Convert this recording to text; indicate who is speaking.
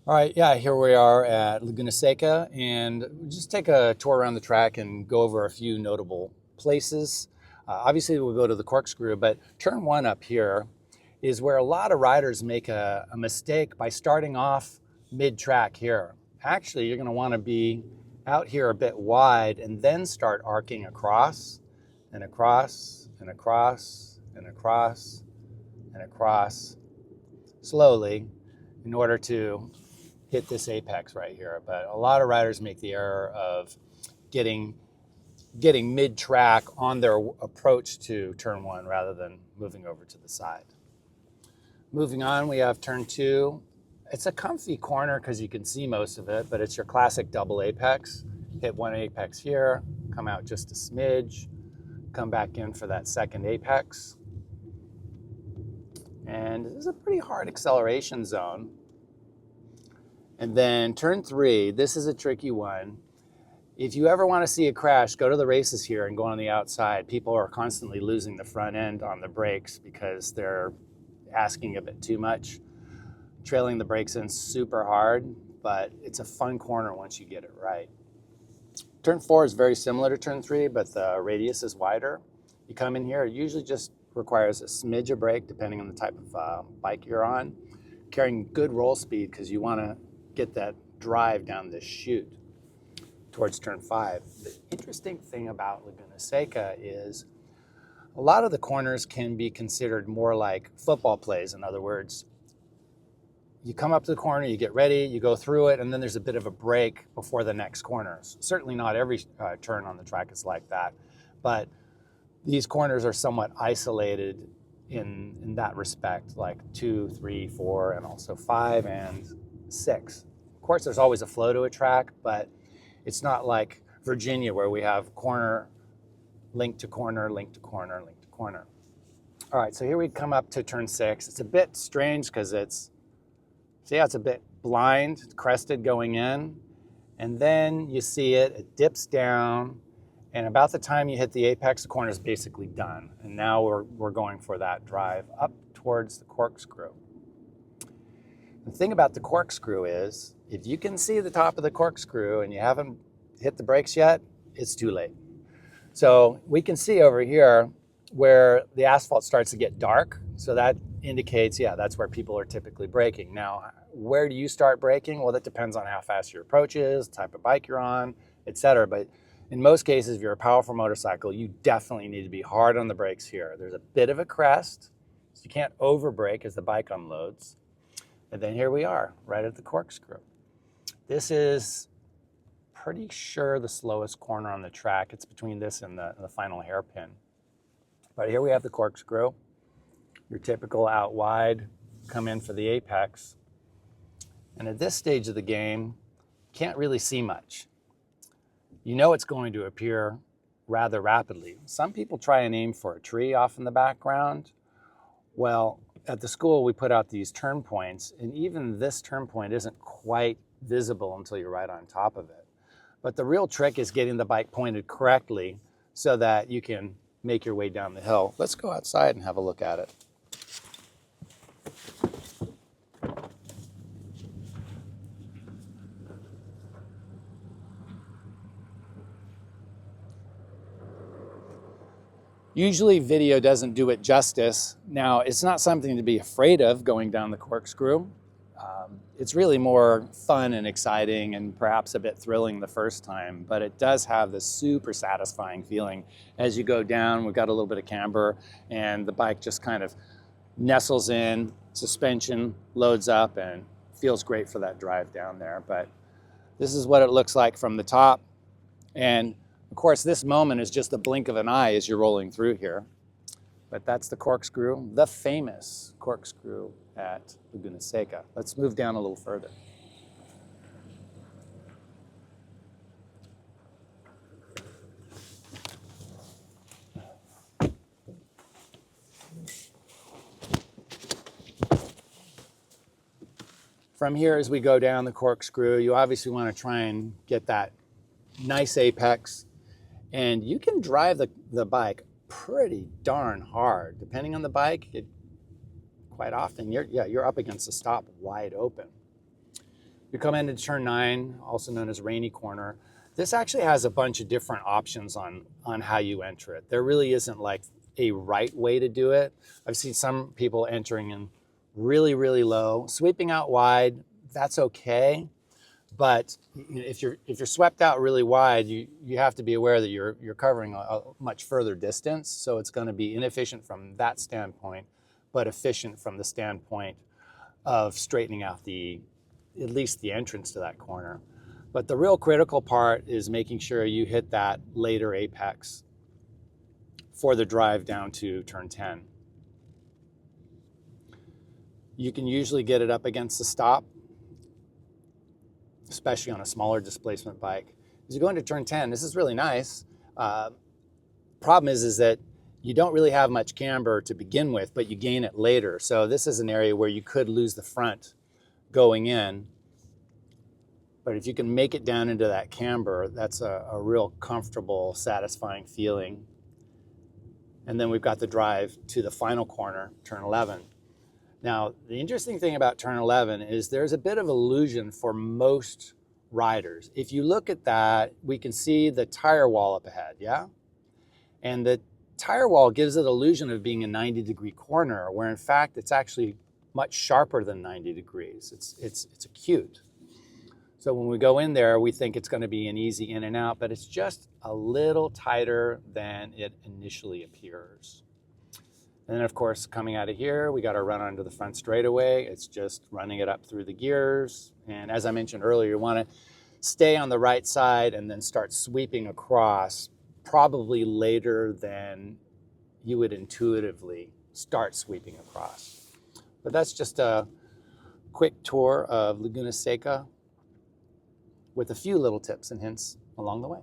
Speaker 1: All right, yeah, here we are at Laguna Seca, and we'll just take a tour around the track and go over a few notable places. Obviously, we'll go to the corkscrew, but turn one up here is where a lot of riders make a mistake by starting off mid-track here. Actually, you're going to want to be out here a bit wide and then start arcing across and across and across and across and across slowly in order to hit this apex right here. But a lot of riders make the error of getting mid-track on their approach to turn one rather than moving over to the side. Moving on, we have turn two. It's a comfy corner because you can see most of it, but it's your classic double apex. Hit one apex here, come out just a smidge, come back in for that second apex. And this is a pretty hard acceleration zone. And then turn three, this is a tricky one. If you ever want to see a crash, go to the races here and go on the outside. People are constantly losing the front end on the brakes because they're asking a bit too much. Trailing the brakes in super hard, but it's a fun corner once you get it right. Turn four is very similar to turn three, but the radius is wider. You come in here, it usually just requires a smidge of brake depending on the type of bike you're on. Carrying good roll speed because you want to get that drive down this chute towards turn five. The interesting thing about Laguna Seca is a lot of the corners can be considered more like football plays. In other words, you come up to the corner, you get ready, you go through it, and then there's a bit of a break before the next corners. Certainly not every turn on the track is like that, but these corners are somewhat isolated in that respect, like 2, 3, 4, and also 5 and 6. Of course, there's always a flow to a track, but it's not like Virginia where we have corner, link to corner, link to corner, link to corner. All right, so here we come up to turn 6. It's a bit strange because it's a bit blind, crested going in, and then you see it dips down, and about the time you hit the apex, the corner is basically done. And now we're going for that drive up towards the corkscrew. The thing about the corkscrew is, if you can see the top of the corkscrew and you haven't hit the brakes yet, it's too late. So we can see over here where the asphalt starts to get dark. So that indicates, yeah, that's where people are typically braking. Now, where do you start braking? Well, that depends on how fast your approach is, the type of bike you're on, etc. But in most cases, if you're a powerful motorcycle, you definitely need to be hard on the brakes here. There's a bit of a crest, so you can't over brake as the bike unloads. And then here we are, right at the corkscrew. This is pretty sure the slowest corner on the track. It's between this and the final hairpin. But here we have the corkscrew. Your typical out wide, come in for the apex. And at this stage of the game, you can't really see much. You know it's going to appear rather rapidly. Some people try and aim for a tree off in the background. Well, at the school, we put out these turn points, and even this turn point isn't quite visible until you're right on top of it. But the real trick is getting the bike pointed correctly so that you can make your way down the hill. Let's go outside and have a look at it. Usually video doesn't do it justice. Now, it's not something to be afraid of going down the corkscrew. It's really more fun and exciting and perhaps a bit thrilling the first time, but it does have this super satisfying feeling as you go down. We've got a little bit of camber and the bike just kind of nestles in, suspension loads up, and feels great for that drive down there. But this is what it looks like from the top. And of course, this moment is just the blink of an eye as you're rolling through here. But that's the corkscrew, the famous corkscrew at Laguna Seca. Let's move down a little further. From here, as we go down the corkscrew, you obviously want to try and get that nice apex. And you can drive the bike pretty darn hard. Depending on the bike, quite often you're up against the stop wide open. You come into turn 9, also known as rainy corner. This actually has a bunch of different options on how you enter it. There really isn't like a right way to do it. I've seen some people entering in really, really low. Sweeping out wide, that's okay. But if you're swept out really wide, you have to be aware that you're covering a much further distance. So it's going to be inefficient from that standpoint, but efficient from the standpoint of straightening out at least the entrance to that corner. But the real critical part is making sure you hit that later apex for the drive down to turn 10. You can usually get it up against the stop, especially on a smaller displacement bike. As you go into turn 10, this is really nice. Problem is that you don't really have much camber to begin with, but you gain it later. So this is an area where you could lose the front going in. But if you can make it down into that camber, that's a real comfortable, satisfying feeling. And then we've got the drive to the final corner, turn 11. Now, the interesting thing about turn 11 is there's a bit of illusion for most riders. If you look at that, we can see the tire wall up ahead, yeah? And the tire wall gives it illusion of being a 90-degree corner, where in fact it's actually much sharper than 90 degrees. It's acute. So when we go in there, we think it's going to be an easy in and out, but it's just a little tighter than it initially appears. And then, of course, coming out of here, we got to run onto the front straightaway. It's just running it up through the gears. And as I mentioned earlier, you want to stay on the right side and then start sweeping across, probably later than you would intuitively start sweeping across. But that's just a quick tour of Laguna Seca with a few little tips and hints along the way.